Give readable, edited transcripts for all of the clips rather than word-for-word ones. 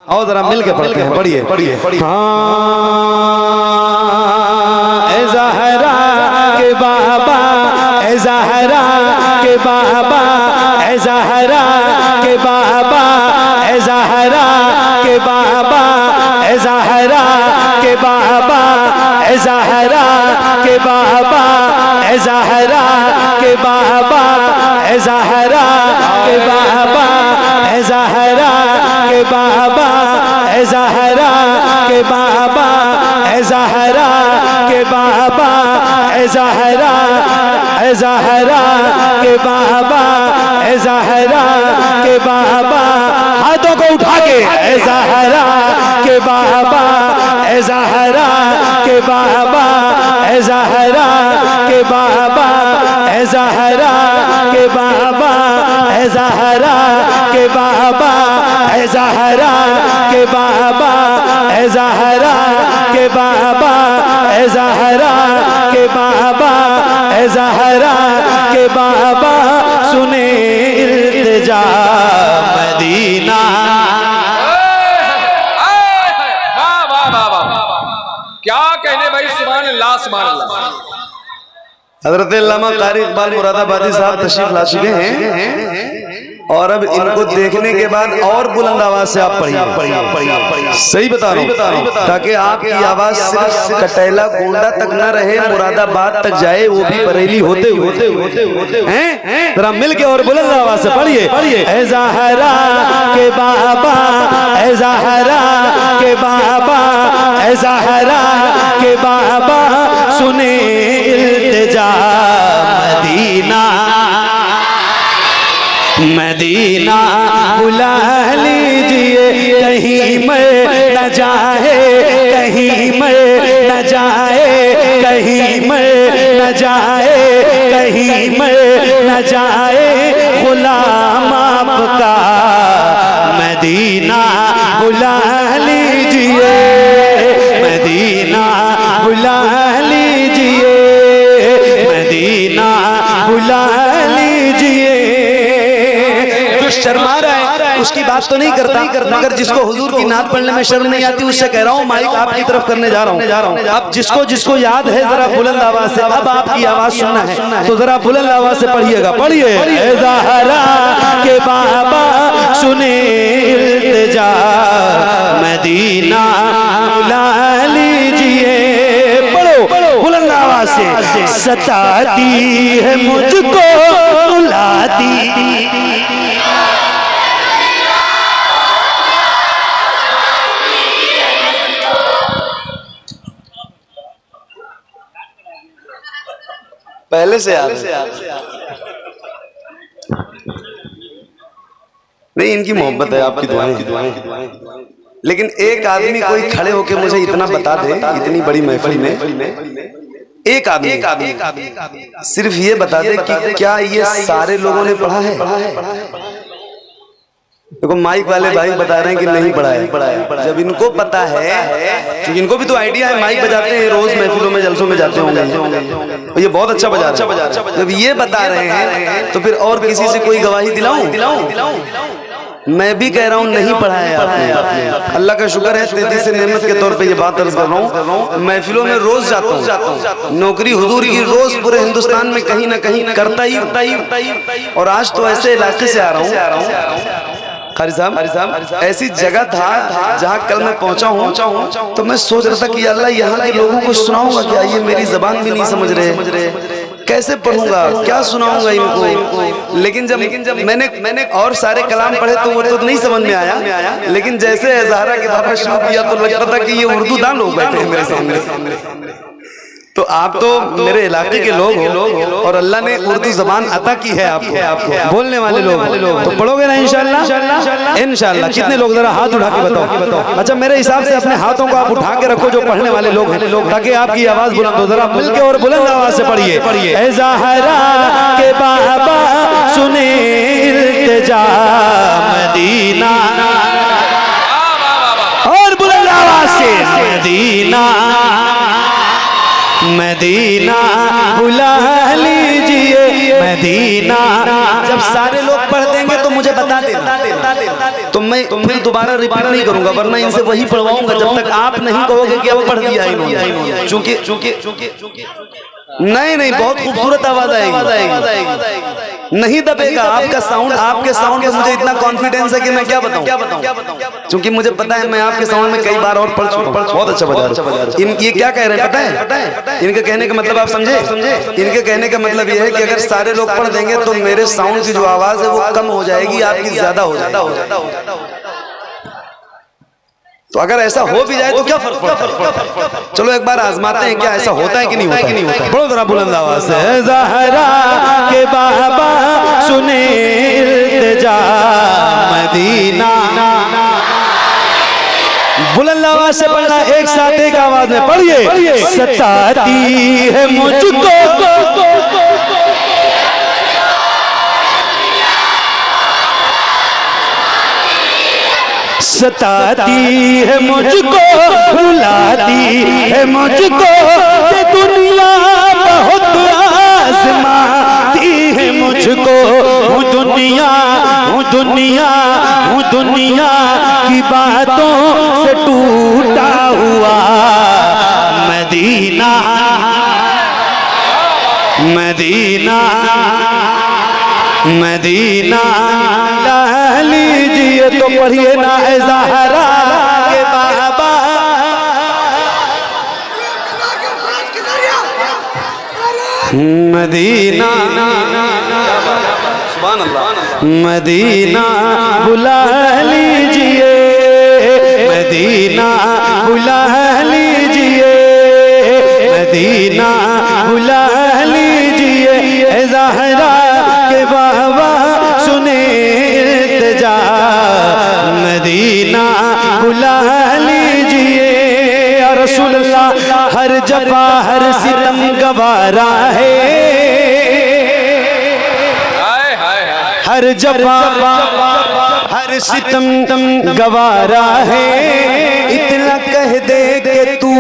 आओ जरा मिल के पढ़ते हैं, पढ़िए पढ़िए पढ़िए। हाँ ए ज़हरा के बाबा, ए ज़हरा के बाबा, ए ज़हरा के बाबा, ए ज़हरा के बाबा, ए ज़हरा के बाबा, ए ज़हरा के बाबा, ए ज़हरा के बाबा, ए ज़हरा के बाबा, ए ज़हरा के बाबा, ए ज़हरा के बाबा, ए ज़हरा के बाबा, ए ज़हरा, ए ज़हरा के बाबा, ए ज़हरा के बाबा, हाथों को उठा के ए ज़हरा के बाबा, ए ज़हरा के बाबा, ए ज़हरा के बाबा, ए ज़हरा के बाबा, ए ज़हरा के बाबा, ए ज़हरा के बाबा, ए ज़हरा के बाबा, ए ज़हरा के बाबा, ए ज़हरा के बाबा, सुने इल्तिजा मदीना। क्या कहने भाई, सुभान अल्लाह सुभान अल्लाह। हज़रत अल्लामा क़ारी इक़बाल मुरादाबादी साहब तशरीफ ला चुके हैं और अब इनको देखने के बाद और बुलंद आवाज से आप पढ़िए। सही बता रहा हूँ, ताकि आपकी आवाज सिर्फ कटैला गोंडा तक न रहे, मुरादाबाद तक जाए, वो भी बरेली होते होते हैं। जरा मिल के और बुलंद आवाज से पढ़िए पढ़िए। ए ज़हरा के बाबा, ए ज़हरा के बाबा, ए ज़हरा के बाबा, सुने इल्तिजा मदीना। मदीना बुला लीजिए, कहीं मैं न जाए, कहीं मैं न जाए, कहीं मैं न जाए, कहीं मैं न जाए, गुलाम आपका मदीना बुला लीजिए, मदीना बुला लीजिए, मदीना बुला लीजिए। शर्मा रहा है उसकी बात तो नहीं करता, मगर जिसको हुजूर की नात पढ़ने में शर्म नहीं आती, उससे कह रहा हूँ माइक आपकी तरफ करने जा रहा हूँ। अब जिसको जिसको याद है जरा बुलंद आवाज से, अब आपकी आवाज सुनना है तो जरा बुलंद आवाज से पढ़िएगा, पढ़िए। ए ज़हरा के बाबा, सुने इल्तिजा मदीना बुला लीजिए। पढ़ो बुलंद आवाज से। सताती है मुझको रुलाती, पहले से याद नहीं, इनकी मोहब्बत है, आपकी दुआएं। लेकिन एक आदमी कोई खड़े होके मुझे इतना बता दे, इतनी बड़ी महफिल में एक आदमी सिर्फ ये बता दे कि क्या ये सारे लोगों ने पढ़ा है? देखो माइक वाले भाई बता रहे हैं कि नहीं पढ़ा है। जब इनको पता है, क्योंकि इनको भी तो आइडिया है, माइक बजाते हैं रोज महफिलों में जलसों में जाते होंगे, ये बहुत अच्छा बजा रहे हैं। जब ये बता रहे हैं तो फिर और किसी से कोई गवाही दिलाऊं? मैं भी कह रहा हूँ नहीं पढ़ा है आपने। अल्लाह का शुक्र है, तेजी से नेमत के तौर पे ये बात अर्ज कर रहा हूँ। महफिलों में रोज जाता हूँ, नौकरी हुजूर की रोज पूरे हिंदुस्तान में कहीं ना कहीं करता ही। और आज तो ऐसे इलाके से आ रहा हूँ, कारी साहब ऐसी जगह था जहाँ कल मैं पहुंचा हूँ, तो मैं सोच रहा था कि अल्लाह यहाँ के लोगों को सुनाऊंगा क्या? ये मेरी जबान भी नहीं समझ रहे, कैसे पढ़ूंगा, क्या सुनाऊंगा इनको? लेकिन जब मैंने और सारे कलाम पढ़े तो वो तो नहीं समझ में आया। लेकिन जैसे ज़हरा के बाबा शुरू किया तो लगता था कि ये उर्दू दान लोग बैठे हैं मेरे सामने। तो आप तो मेरे इलाके के लोग हो और अल्लाह ने उर्दू जबान अता की है आपको, बोलने वाले लोग, तो पढ़ोगे ना इंशाल्लाह? इंशाल्लाह। कितने लोग जरा हाथ उठा के बताओ। अच्छा मेरे हिसाब से अपने हाथों को आप उठा के रखो जो पढ़ने वाले लोग हैं, ताकि आपकी आवाज बुलंद हो। जरा मिलके और बुलंद आवाज से पढ़िए। ए ज़हरा के बाबा, सुने इल्तिजा मदीना, और बुलंद आवाज से मदीना मदीना बुला लीजिए, मदीना। जब सारे लोग पढ़ देंगे तो मुझे बता देना, तो मैं मैं फिर दोबारा रिपीट नहीं करूंगा, वरना इनसे वही पढ़वाऊंगा जब तक आप नहीं कहोगे कि अब पढ़ दिया इन्होंने। चूंकि नहीं बहुत खूबसूरत आवाज आएगी, नहीं दबेगा आपका साउंड। आपके साउंड पे मुझे इतना कॉन्फिडेंस है कि मैं क्या बताऊं, क्योंकि मुझे पता है मैं आपके साउंड में कई बार और पढ़ चुका हूं। बहुत अच्छा बजा रहे हैं। ये क्या कह रहे हैं पता है? इनके कहने का मतलब आप समझे? इनके कहने का मतलब ये है कि अगर सारे लोग पढ़ देंगे तो मेरे साउंड की जो आवाज है वो कम हो जाएगी, आपकी ज्यादा हो जाएगी। तो अगर ऐसा हो भी जाए तो क्या फर्क पड़ता है? चलो एक बार आजमाते हैं क्या ऐसा होता है कि नहीं होता है। बड़ो जरा बुलंद आवाज से ज़हरा के बाबा सुने इल्तिजा मदीना। बुलंद आवाज से पढ़ना, एक साथ एक आवाज में पढ़िए। सताती है मुझको सताती है मुझको, रुलाती है मुझको, ये दुनिया बहुत आज़माती है मुझको। हूँ दुनिया की बातों से टूटा हुआ मदीना लीजिए तो पढ़िए ना ज़हरा के बाबा। मदीना सुभान अल्लाह, मदीना बुला लीजिए, मदीना बुला लीजिए, मदीना बुला लीजिए। ज़हरा के बाबा सुने इल्तिजा मदीना बुला लीजिए। या रसूल अल्लाह हर जफा हर सितम गवारा है, हर जफा हर सितम गवारा है। इतना कह दे कि तू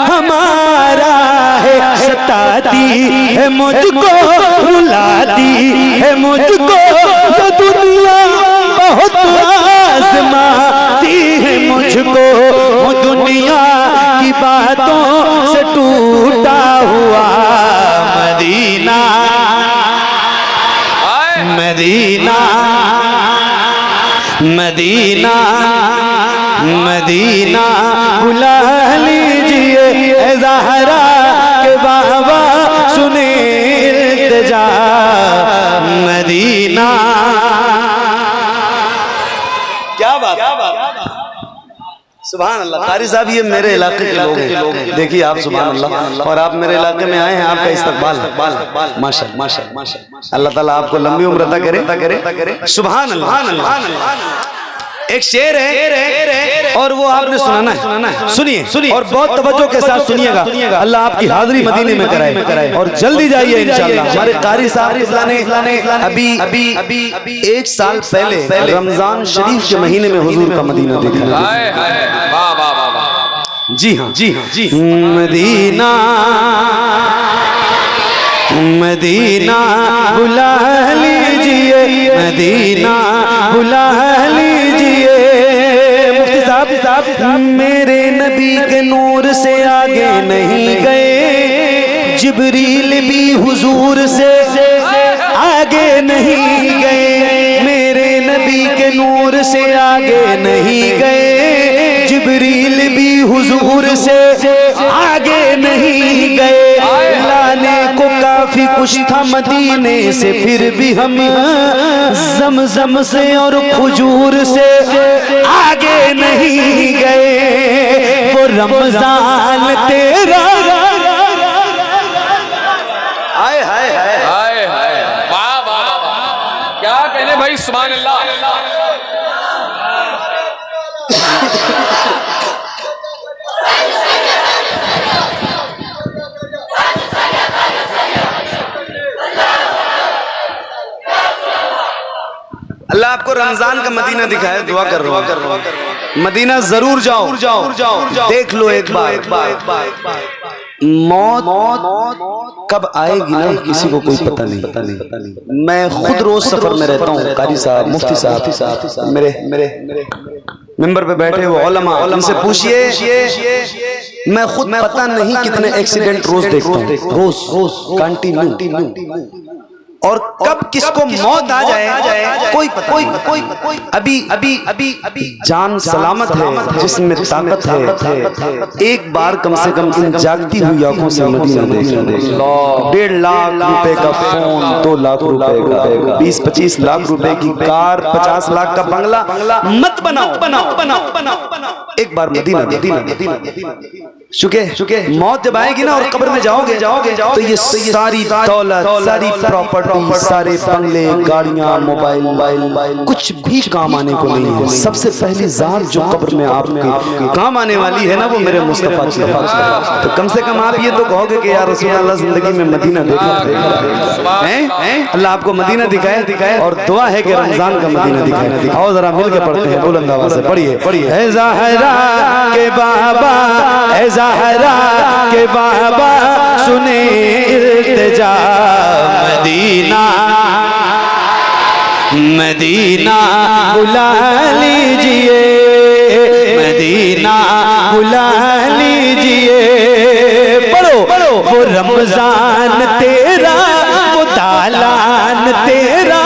हमारा है। सताती है मुझको, रुलाती है मुझको, तो दुनिया बहुत आज़माती है मुझको। वो दुनिया की बातों से टूटा हुआ मदीना बुला लीजिए। ज़हरा के बाबा सुने इल्तिजा मदीना। क्या बात सुभान अल्लाह। कारी साहब ये मेरे इलाके के लोग हैं, देखिए आप सुभान अल्लाह, और आप मेरे इलाके में आए हैं, आपका इस्तकबाल माशाअल्लाह। अल्लाह ताला आपको लंबी उम्र अता करे। सुभान अल्लाह। एक शेर है और वो आपने सुनाना है, सुनिए और बहुत तवज्जो के साथ सुनिएगा। अल्लाह आपकी हाजिरी मदीने में कराए और जल्दी जाइए इंशाअल्लाह। हमारे कारी साहब ने अभी 1 साल पहले रमजान शरीफ के महीने में हुजूर का मदीना देखा। जी हाँ। मदीना बुला लीजिए, मदीना बुला लीजिए। मुफ्ती साहब मेरे नबी के नूर से आगे नहीं गए, जिब्रील भी हुजूर से आगे नहीं गए। मेरे नबी के नूर से आगे नहीं गए, जिब्रील भी हुजूर से आगे नहीं गए। लाने को काफी कुछ था मदीने से, फिर भी हम ज़मज़म से और खजूर से आगे नहीं गए। वो रमजान तेरा हाय वाह क्या कहने भाई सुभान अल्लाह। अल्लाह आपको रमजान का मदीना दिखाए, दुआ कर रहा हूँ। मदीना जरूर जाओ, देख लो एक बार। मौत कब आएगी ना किसी को कोई पता नहीं। मैं खुद रोज सफर में रहता हूँ। कारी साहब, मुफ्ती साहब, मेरे मिंबर पे बैठे हुए उलमा, उनसे पूछिए मैं खुद पता नहीं कितने एक्सीडेंट रोज देखता हूँ, रोज कंटिन्यू। और कब किसको मौत आ जाए कोई अभी जान सलामत है, जिसमें ताकत है। एक बार कम से कम इन जागती हुई आंखों से मदीना देख। 1.5 लाख रुपए का फोन, 2 लाख रुपए का, 20-25 लाख रुपए की कार, 50 लाख का बंगला मत बनाओ। एक बार मदीना चुके मौत जब आएगी ना और कब्र में जाओगे तो ये सारी दौलत, सारी प्रॉपर्टी, सारे बंगले, गाड़ियां, मोबाइल कुछ भी काम आने को नहीं है। सबसे पहली ज़ात जो कब्र में आपके काम आने वाली है ना, वो मेरे मुस्तफा की है। तो कम से कम आप ये तो कहोगे कि यार रसूल अल्लाह जिंदगी में मदीना देखा है। अल्लाह आपको मदीना दिखाए और दुआ है कि रमजान का मदीना दिखाए। आओ जरा मिल के पढ़ते हैं, बुलंद आवाज़ से पढ़िए। है ज़हरा के बाबा, है ज़हरा के बाबा, सुने इल्तिजा मदीना बुला लीजिए, मदीना बुला लीजिए। पढ़ो वो रमजान तेरा, वो दालान तेरा,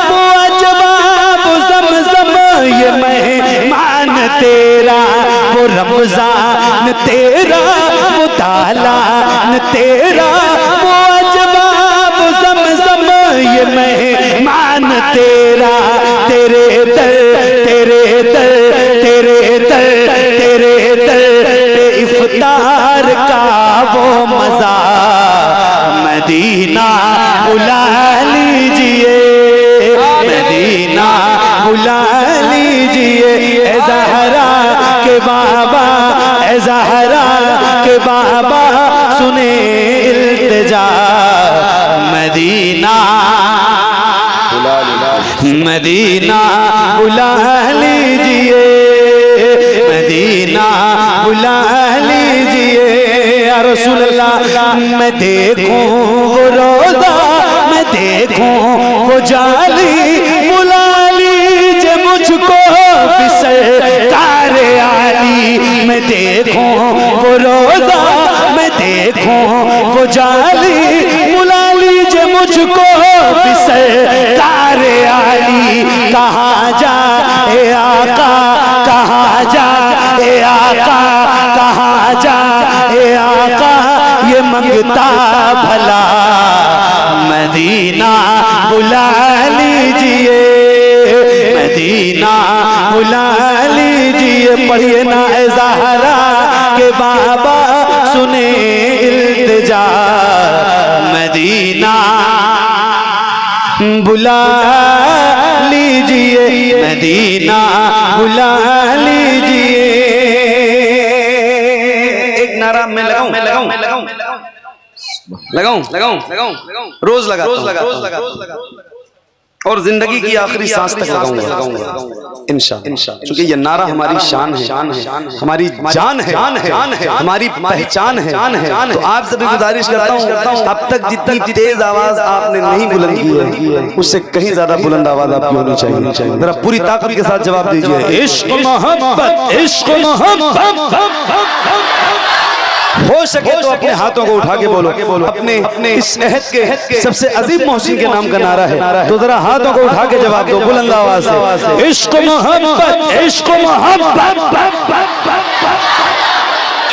वो अजवाब ज़मज़म ये मेहमान तेरा। वो रमजान तेरा, वो दालान तेरा, वो अजवाब ज़मज़म ये मेहमान तेरा। तेरे दर पे इफ्तार का वो मज़ा, मदीना बुला लीजिए, मदीना बुला लीजिए। ए ज़हरा के बाबा, ए ज़हरा के बाबा, सुने इल्तिजा मदीना बुला लीजिए, मदीना बुला लीजिए। या रसूल अल्लाह, मैं देखूं वो रोज़ा, मैं देखूं वो जाली, बुला लीजिए मुझको सरकार आली। मैं देखूं वो रोज़ा, मैं देखूं वो जाली, बुला लीजिए मुझको सरकार आली। कहाँ जाए आका, कहाँ जाए आका, कहाँ जाए आका, ये मंगता भला मदीना बुला लीजिए, मदीना बुला लीजिए। पढ़िए ना ए ज़हरा के बाबा, सुने इल्तिजा मदीना बुला लीजिए, मदीना बुला लीजिए। एक नारा मैं लगाऊं रोज लगा और जिंदगी की आखिरी सांस तक लगाऊंगा इंशाअल्लाह। क्योंकि ये नारा हमारी शान है, हमारी जान है, हमारी पहचान है। तो आप सभी गुजारिश करता हूँ, अब तक जितनी तेज आवाज आपने नहीं बुलंद की है, उससे कहीं ज्यादा बुलंद आवाज आपकी होनी चाहिए। जरा पूरी ताकत के साथ जवाब दीजिए। इश्क मोहब्बत, इश्क मोहब्बत। हो सके तो अपने हाथों को उठा के बोलो, अपने इस अहद के सबसे अजीम मोहसिन के नाम का नारा है। तो जरा हाथों को उठा के जवाब दो बुलंद आवाज से। इश्क मोहब्बत, इश्क मोहब्बत,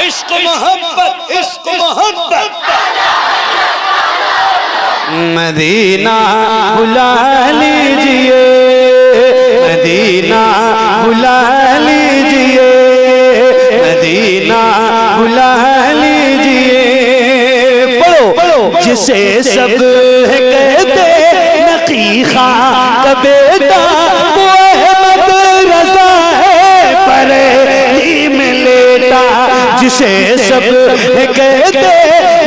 इश्क मोहब्बत, इश्क मोहब्बत। मदीना बुला लीजिए, मदीना बुला लीजिए, मदीना बुला लीजिए। पढ़ो जिसे सब कहते नकी खां का बेटा, वो अहमद रज़ा है परेली में लेटा। जिसे सब कहते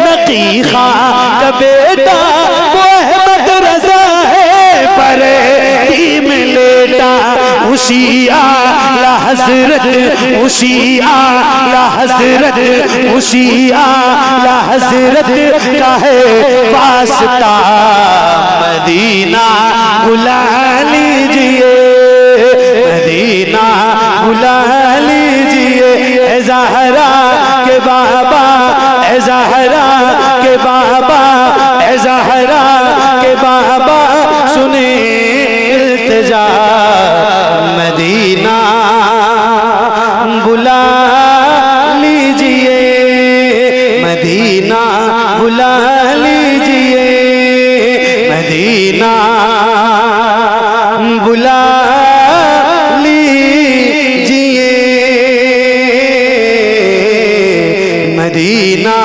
नकी खां का बेटा, वो अहमद रज़ा है परेली में लेटा। उसी आला हजरत, उसी आला हजरत, उसी आला हजरत का है वास्ता। मदीना बुला लीजिए, मदीना बुला लीजिए। ए ज़हरा के बाबा, ए ज़हरा के बाबा, ए ज़हरा के बाबा, सुने इल्तिजा। मदीना बुला लीजिए, मदीना बुला लीजिए, मदीना बुला लीजिए, मदीना